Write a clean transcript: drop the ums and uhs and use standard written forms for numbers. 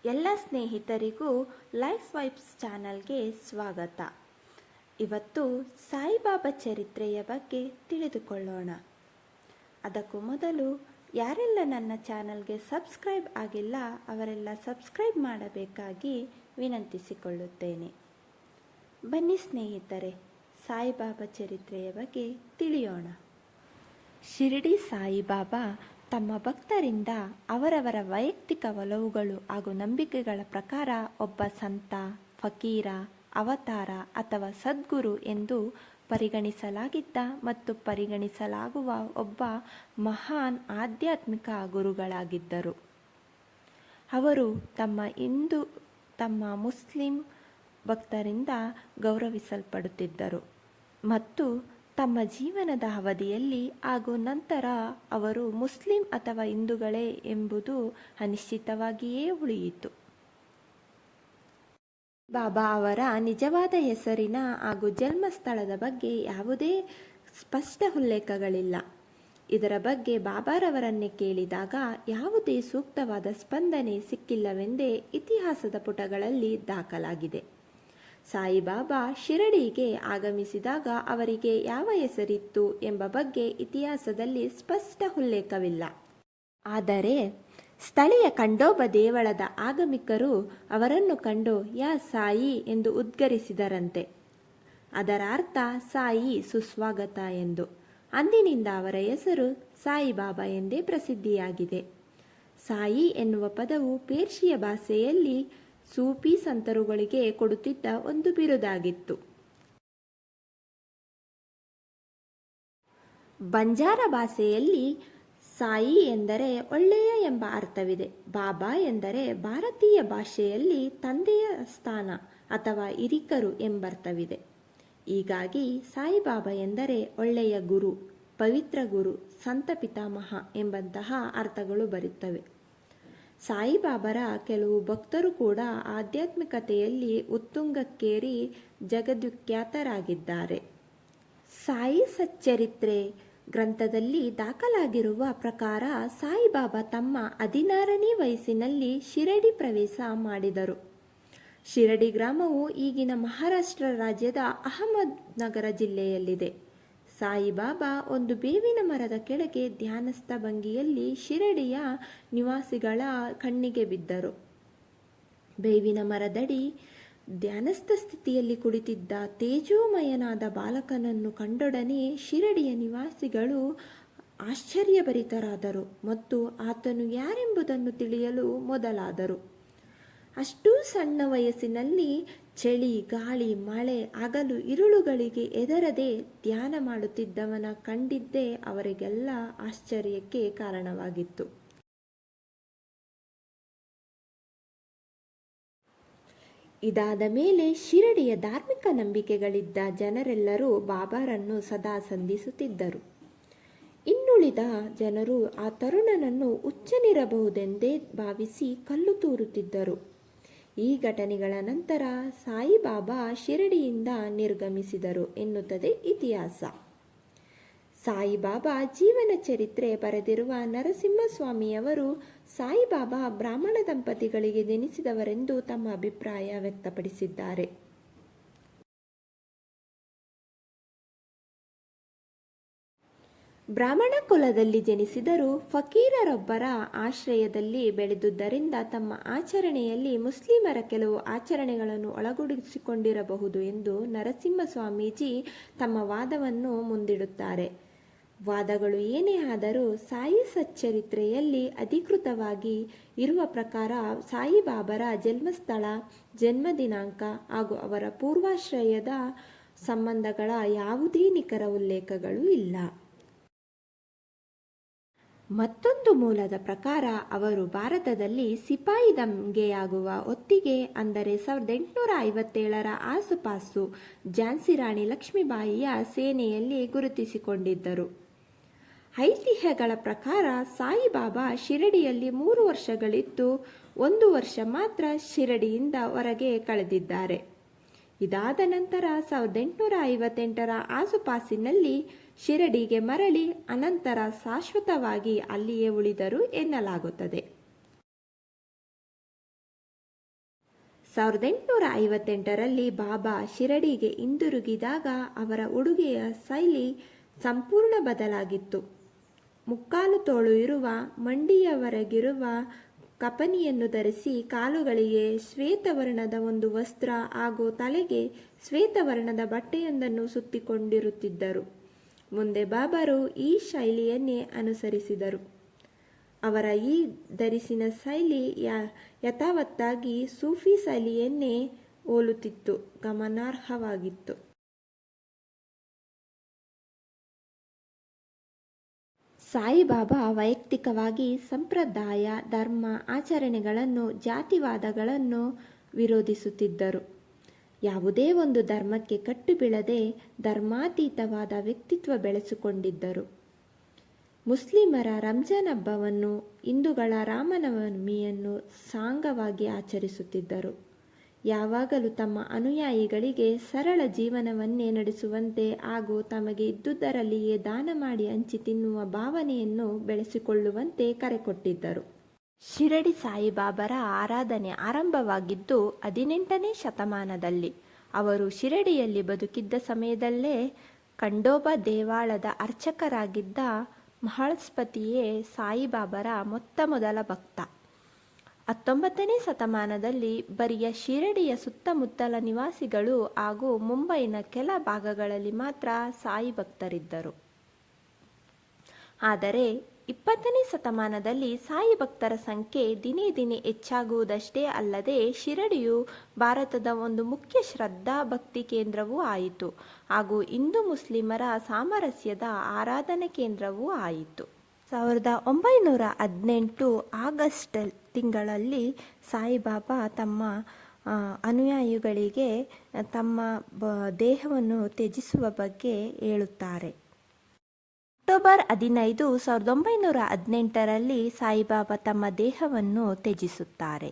ಎಲ್ಲ ಸ್ನೇಹಿತರಿಗೂ life vibes ಚಾನಲ್ಗೆ ಸ್ವಾಗತ. ಇವತ್ತು ಸಾಯಿಬಾಬಾ ಚರಿತ್ರೆಯ ಬಗ್ಗೆ ತಿಳಿದುಕೊಳ್ಳೋಣ. ಅದಕ್ಕೂ ಮೊದಲು ಯಾರೆಲ್ಲ ನನ್ನ ಚಾನಲ್ಗೆ ಸಬ್ಸ್ಕ್ರೈಬ್ ಆಗಿಲ್ಲ ಅವರೆಲ್ಲ ಸಬ್ಸ್ಕ್ರೈಬ್ ಮಾಡಬೇಕಾಗಿ ವಿನಂತಿಸಿಕೊಳ್ಳುತ್ತೇನೆ. ಬನ್ನಿ ಸ್ನೇಹಿತರೆ, ಸಾಯಿಬಾಬಾ ಚರಿತ್ರೆಯ ಬಗ್ಗೆ ತಿಳಿಯೋಣ. ಶಿರಡಿ ಸಾಯಿಬಾಬಾ ತಮ್ಮ ಭಕ್ತರಿಂದ ಅವರವರ ವೈಯಕ್ತಿಕ ಒಲವುಗಳು ಹಾಗೂ ನಂಬಿಕೆಗಳ ಪ್ರಕಾರ ಒಬ್ಬ ಸಂತ, ಫಕೀರ, ಅವತಾರ ಅಥವಾ ಸದ್ಗುರು ಎಂದು ಪರಿಗಣಿಸಲಾಗಿದ್ದ ಮತ್ತು ಪರಿಗಣಿಸಲಾಗುವ ಒಬ್ಬ ಮಹಾನ್ ಆಧ್ಯಾತ್ಮಿಕ ಗುರುಗಳಾಗಿದ್ದರು. ಅವರು ತಮ್ಮ ಮುಸ್ಲಿಂ ಭಕ್ತರಿಂದ ಗೌರವಿಸಲ್ಪಡುತ್ತಿದ್ದರು ಮತ್ತು ತಮ್ಮ ಜೀವನದ ಅವಧಿಯಲ್ಲಿ ಹಾಗೂ ನಂತರ ಅವರು ಮುಸ್ಲಿಂ ಅಥವಾ ಹಿಂದೂಗಳೇ ಎಂಬುದು ಅನಿಶ್ಚಿತವಾಗಿಯೇ ಉಳಿಯಿತು. ಬಾಬಾ ಅವರ ನಿಜವಾದ ಹೆಸರಿನ ಹಾಗೂ ಜನ್ಮಸ್ಥಳದ ಬಗ್ಗೆ ಯಾವುದೇ ಸ್ಪಷ್ಟ ಉಲ್ಲೇಖಗಳಿಲ್ಲ. ಇದರ ಬಗ್ಗೆ ಬಾಬಾರವರನ್ನೇ ಕೇಳಿದಾಗ ಯಾವುದೇ ಸೂಕ್ತವಾದ ಸ್ಪಂದನೆ ಸಿಕ್ಕಿಲ್ಲವೆಂದೇ ಇತಿಹಾಸದ ಪುಟಗಳಲ್ಲಿ ದಾಖಲಾಗಿದೆ. ಸಾಯಿಬಾಬಾ ಶಿರಡಿಗೆ ಆಗಮಿಸಿದಾಗ ಅವರಿಗೆ ಯಾವ ಹೆಸರಿತ್ತು ಎಂಬ ಬಗ್ಗೆ ಇತಿಹಾಸದಲ್ಲಿ ಸ್ಪಷ್ಟ ಉಲ್ಲೇಖವಿಲ್ಲ. ಆದರೆ ಸ್ಥಳೀಯ ಖಂಡೋಬ ದೇವಳದ ಆಗಮಿಕರು ಅವರನ್ನು ಕಂಡು ಯಾ ಸಾಯಿ ಎಂದು ಉದ್ಗರಿಸಿದರಂತೆ. ಅದರ ಅರ್ಥ ಸಾಯಿ ಸುಸ್ವಾಗತ ಎಂದು. ಅಂದಿನಿಂದ ಅವರ ಹೆಸರು ಸಾಯಿಬಾಬಾ ಎಂದೇ ಪ್ರಸಿದ್ಧಿಯಾಗಿದೆ. ಸಾಯಿ ಎನ್ನುವ ಪದವು ಪೇರ್ಷಿಯ ಭಾಷೆಯಲ್ಲಿ ಸೂಫಿ ಸಂತರುಗಳಿಗೆ ಕೊಡುತ್ತಿದ್ದ ಒಂದು ಬಿರುದಾಗಿತ್ತು. ಬಂಜಾರ ಭಾಷೆಯಲ್ಲಿ ಸಾಯಿ ಎಂದರೆ ಒಳ್ಳೆಯ ಎಂಬ ಅರ್ಥವಿದೆ. ಬಾಬಾ ಎಂದರೆ ಭಾರತೀಯ ಭಾಷೆಯಲ್ಲಿ ತಂದೆಯ ಸ್ಥಾನ ಅಥವಾ ಹಿರಿಕರು ಎಂಬರ್ಥವಿದೆ. ಹೀಗಾಗಿ ಸಾಯಿಬಾಬಾ ಎಂದರೆ ಒಳ್ಳೆಯ ಗುರು, ಪವಿತ್ರ ಗುರು, ಸಂತ ಪಿತಾಮಹ ಎಂಬಂತಹ ಅರ್ಥಗಳು ಬರುತ್ತವೆ. ಸಾಯಿಬಾಬಾರ ಕೆಲವು ಭಕ್ತರು ಕೂಡ ಆಧ್ಯಾತ್ಮಿಕತೆಯಲ್ಲಿ ಉತ್ತುಂಗಕ್ಕೇರಿ ಜಗದ್ವಿಖ್ಯಾತರಾಗಿದ್ದಾರೆ. ಸಾಯಿ ಸಚ್ಚರಿತ್ರೆ ಗ್ರಂಥದಲ್ಲಿ ದಾಖಲಾಗಿರುವ ಪ್ರಕಾರ ಸಾಯಿಬಾಬಾ ತಮ್ಮ 16ನೇ ವಯಸ್ಸಿನಲ್ಲಿ ಶಿರಡಿ ಪ್ರವೇಶ ಮಾಡಿದರು. ಶಿರಡಿ ಗ್ರಾಮವು ಈಗಿನ ಮಹಾರಾಷ್ಟ್ರ ರಾಜ್ಯದ ಅಹಮದ್ನಗರ ಜಿಲ್ಲೆಯಲ್ಲಿದೆ. ಸಾಯಿಬಾಬಾ ಒಂದು ಬೇವಿನ ಮರದ ಕೆಳಗೆ ಧ್ಯಾನಸ್ಥ ಭಂಗಿಯಲ್ಲಿ ಶಿರಡಿಯ ನಿವಾಸಿಗಳ ಕಣ್ಣಿಗೆ ಬಿದ್ದರು. ಬೇವಿನ ಮರದಡಿ ಧ್ಯಾನಸ್ಥ ಸ್ಥಿತಿಯಲ್ಲಿ ಕುಳಿತಿದ್ದ ತೇಜೋಮಯನಾದ ಬಾಲಕನನ್ನು ಕಂಡೊಡನೆ ಶಿರಡಿಯ ನಿವಾಸಿಗಳು ಆಶ್ಚರ್ಯಭರಿತರಾದರು ಮತ್ತು ಆತನು ಯಾರೆಂಬುದನ್ನು ತಿಳಿಯಲು ಮೊದಲಾದರು. ಅಷ್ಟೂ ಸಣ್ಣ ವಯಸ್ಸಿನಲ್ಲಿ ಚಳಿ, ಗಾಳಿ, ಮಳೆ, ಹಗಲು ಇರುಳುಗಳಿಗೆ ಹೆದರದೆ ಧ್ಯಾನ ಮಾಡುತ್ತಿದ್ದವನ ಕಂಡಿದ್ದೇ ಅವರಿಗೆಲ್ಲ ಆಶ್ಚರ್ಯಕ್ಕೆ ಕಾರಣವಾಗಿತ್ತು. ಇದಾದ ಮೇಲೆ ಶಿರಡಿಯ ಧಾರ್ಮಿಕ ನಂಬಿಕೆಗಳಿದ್ದ ಜನರೆಲ್ಲರೂ ಬಾಬಾರನ್ನು ಸದಾ ಸಂಧಿಸುತ್ತಿದ್ದರು. ಇನ್ನುಳಿದ ಜನರು ಆ ತರುಣನನ್ನು ಹುಚ್ಚನಿರಬಹುದೆಂದೇ ಭಾವಿಸಿ ಕಲ್ಲು ತೂರುತ್ತಿದ್ದರು. ಈ ಘಟನೆಗಳ ನಂತರ ಸಾಯಿಬಾಬಾ ಶಿರಡಿಯಿಂದ ನಿರ್ಗಮಿಸಿದರು ಎನ್ನುತ್ತದೆ ಇತಿಹಾಸ. ಸಾಯಿಬಾಬಾ ಜೀವನ ಚರಿತ್ರೆ ಬರೆದಿರುವ ನರಸಿಂಹಸ್ವಾಮಿಯವರು ಸಾಯಿಬಾಬಾ ಬ್ರಾಹ್ಮಣ ದಂಪತಿಗಳಿಗೆ ಜನಿಸಿದವರೆಂದು ತಮ್ಮ ಅಭಿಪ್ರಾಯ ವ್ಯಕ್ತಪಡಿಸಿದ್ದಾರೆ. ಬ್ರಾಹ್ಮಣ ಕುಲದಲ್ಲಿ ಜನಿಸಿದರೂ ಫಕೀರರೊಬ್ಬರ ಆಶ್ರಯದಲ್ಲಿ ಬೆಳೆದುದರಿಂದ ತಮ್ಮ ಆಚರಣೆಯಲ್ಲಿ ಮುಸ್ಲಿಮರ ಕೆಲವು ಆಚರಣೆಗಳನ್ನು ಒಳಗೂಡಿಸಿಕೊಂಡಿರಬಹುದು ಎಂದು ನರಸಿಂಹ ಸ್ವಾಮೀಜಿ ತಮ್ಮ ವಾದವನ್ನು ಮುಂದಿಡುತ್ತಾರೆ. ವಾದಗಳು ಏನೇ ಆದರೂ ಸಾಯಿ ಸಚ್ಚರಿತ್ರೆಯಲ್ಲಿ ಅಧಿಕೃತವಾಗಿ ಇರುವ ಪ್ರಕಾರ ಸಾಯಿಬಾಬಾರ ಜನ್ಮಸ್ಥಳ, ಜನ್ಮ ದಿನಾಂಕ ಹಾಗೂ ಅವರ ಪೂರ್ವಾಶ್ರಯದ ಸಂಬಂಧಗಳ ಯಾವುದೇ ನಿಖರ ಉಲ್ಲೇಖಗಳು ಇಲ್ಲ. ಮತ್ತೊಂದು ಮೂಲದ ಪ್ರಕಾರ ಅವರು ಭಾರತದಲ್ಲಿ ಸಿಪಾಯಿ ದಂಗೆಯಾಗುವ ಹೊತ್ತಿಗೆ ಅಂದರೆ 1857ರ ಆಸುಪಾಸು ಝಾನ್ಸಿ ರಾಣಿ ಲಕ್ಷ್ಮೀಬಾಯಿಯ ಸೇನೆಯಲ್ಲಿ ಗುರುತಿಸಿಕೊಂಡಿದ್ದರು. ಐತಿಹ್ಯಗಳ ಪ್ರಕಾರ ಸಾಯಿಬಾಬಾ ಶಿರಡಿಯಲ್ಲಿ 3 ವರ್ಷಗಳಿದ್ದು 1 ವರ್ಷ ಮಾತ್ರ ಶಿರಡಿಯಿಂದ ಹೊರಗೆ ಕಳೆದಿದ್ದಾರೆ. ಇದಾದ ನಂತರ 1858ರ ಆಸುಪಾಸಿನಲ್ಲಿ ಶಿರಡಿಗೆ ಮರಳಿ ಅನಂತರ ಶಾಶ್ವತವಾಗಿ ಅಲ್ಲಿಯೇ ಉಳಿದರು ಎನ್ನಲಾಗುತ್ತದೆ. 1858ರಲ್ಲಿ ಬಾಬಾ ಶಿರಡಿಗೆ ಹಿಂದಿರುಗಿದಾಗ ಅವರ ಉಡುಗೆಯ ಶೈಲಿ ಸಂಪೂರ್ಣ ಬದಲಾಗಿತ್ತು. ಮುಕ್ಕಾಲು ತೋಳು ಇರುವ ಮಂಡಿಯವರೆಗಿರುವ ಕಫನಿಯನ್ನು ಧರಿಸಿ ಕಾಲುಗಳಿಗೆ ಶ್ವೇತವರ್ಣದ ಒಂದು ವಸ್ತ್ರ ಹಾಗೂ ತಲೆಗೆ ಶ್ವೇತವರ್ಣದ ಬಟ್ಟೆಯೊಂದನ್ನು ಸುತ್ತಿಕೊಂಡಿರುತ್ತಿದ್ದರು. ಮುಂದೆ ಬಾಬಾರು ಈ ಶೈಲಿಯನ್ನೇ ಅನುಸರಿಸಿದರು. ಅವರ ಈ ಧರಿಸಿನ ಶೈಲಿ ಯಥಾವತ್ತಾಗಿ ಸೂಫಿ ಶೈಲಿಯನ್ನೇ ಹೋಲುತ್ತಿತ್ತು, ಗಮನಾರ್ಹವಾಗಿತ್ತು. ಸಾಯಿಬಾಬಾ ವೈಯಕ್ತಿಕವಾಗಿ ಸಂಪ್ರದಾಯ, ಧರ್ಮ, ಆಚರಣೆಗಳನ್ನು, ಜಾತಿವಾದಗಳನ್ನು ವಿರೋಧಿಸುತ್ತಿದ್ದರು. ಯಾವುದೇ ಒಂದು ಧರ್ಮಕ್ಕೆ ಕಟ್ಟು ಬೀಳದೆ ಧರ್ಮಾತೀತವಾದ ವ್ಯಕ್ತಿತ್ವ ಬೆಳೆಸಿಕೊಂಡಿದ್ದರು. ಮುಸ್ಲಿಮರ ರಂಜಾನ್ ಹಬ್ಬವನ್ನು, ಹಿಂದೂಗಳ ರಾಮನವಮಿಯನ್ನು ಸಾಂಗವಾಗಿ ಆಚರಿಸುತ್ತಿದ್ದರು. ಯಾವಾಗಲೂ ತಮ್ಮ ಅನುಯಾಯಿಗಳಿಗೆ ಸರಳ ಜೀವನವನ್ನೇ ನಡೆಸುವಂತೆ ಹಾಗೂ ತಮಗೆ ಇದ್ದುದರಲ್ಲಿಯೇ ದಾನ ಮಾಡಿ ಹಂಚಿ ತಿನ್ನುವ ಭಾವನೆಯನ್ನು ಬೆಳೆಸಿಕೊಳ್ಳುವಂತೆ ಕರೆಕೊಟ್ಟಿದ್ದರು. ಶಿರಡಿ ಸಾಯಿಬಾಬಾರ ಆರಾಧನೆ ಆರಂಭವಾಗಿದ್ದು 18ನೇ ಶತಮಾನದಲ್ಲಿ. ಅವರು ಶಿರಡಿಯಲ್ಲಿ ಬದುಕಿದ್ದ ಸಮಯದಲ್ಲೇ ಖಂಡೋಬಾ ದೇವಾಲಯದ ಅರ್ಚಕರಾಗಿದ್ದ ಮಹಳಸ್ಪತಿಯೇ ಸಾಯಿಬಾಬಾರ ಮೊದಲ ಭಕ್ತ. 19ನೇ ಶತಮಾನದಲ್ಲಿ ಬರಿಯ ಶಿರಡಿಯ ಸುತ್ತಮುತ್ತಲ ನಿವಾಸಿಗಳು ಹಾಗೂ ಮುಂಬೈನ ಕೆಲ ಭಾಗಗಳಲ್ಲಿ ಮಾತ್ರ ಸಾಯಿ ಭಕ್ತರಿದ್ದರು. ಆದರೆ 20ನೇ ಶತಮಾನದಲ್ಲಿ ಸಾಯಿ ಭಕ್ತರ ಸಂಖ್ಯೆ ದಿನೇ ದಿನೇ ಹೆಚ್ಚಾಗುವುದಷ್ಟೇ ಅಲ್ಲದೆ ಶಿರಡಿಯು ಭಾರತದ ಒಂದು ಮುಖ್ಯ ಶ್ರದ್ಧಾ ಭಕ್ತಿ ಕೇಂದ್ರವೂ ಆಯಿತು ಹಾಗೂ ಹಿಂದೂ ಮುಸ್ಲಿಮರ ಸಾಮರಸ್ಯದ ಆರಾಧನಾ ಕೇಂದ್ರವೂ ಆಯಿತು. 1918 ಆಗಸ್ಟ್ ತಿಂಗಳಲ್ಲಿ ಸಾಯಿಬಾಬಾ ತಮ್ಮ ಅನುಯಾಯಿಗಳಿಗೆ ತಮ್ಮ ದೇಹವನ್ನು ತ್ಯಜಿಸುವ ಬಗ್ಗೆ ಹೇಳುತ್ತಾರೆ. ಅಕ್ಟೋಬರ್ 15, 1918ರಲ್ಲಿ ಸಾಯಿಬಾಬಾ ತಮ್ಮ ದೇಹವನ್ನು ತ್ಯಜಿಸುತ್ತಾರೆ.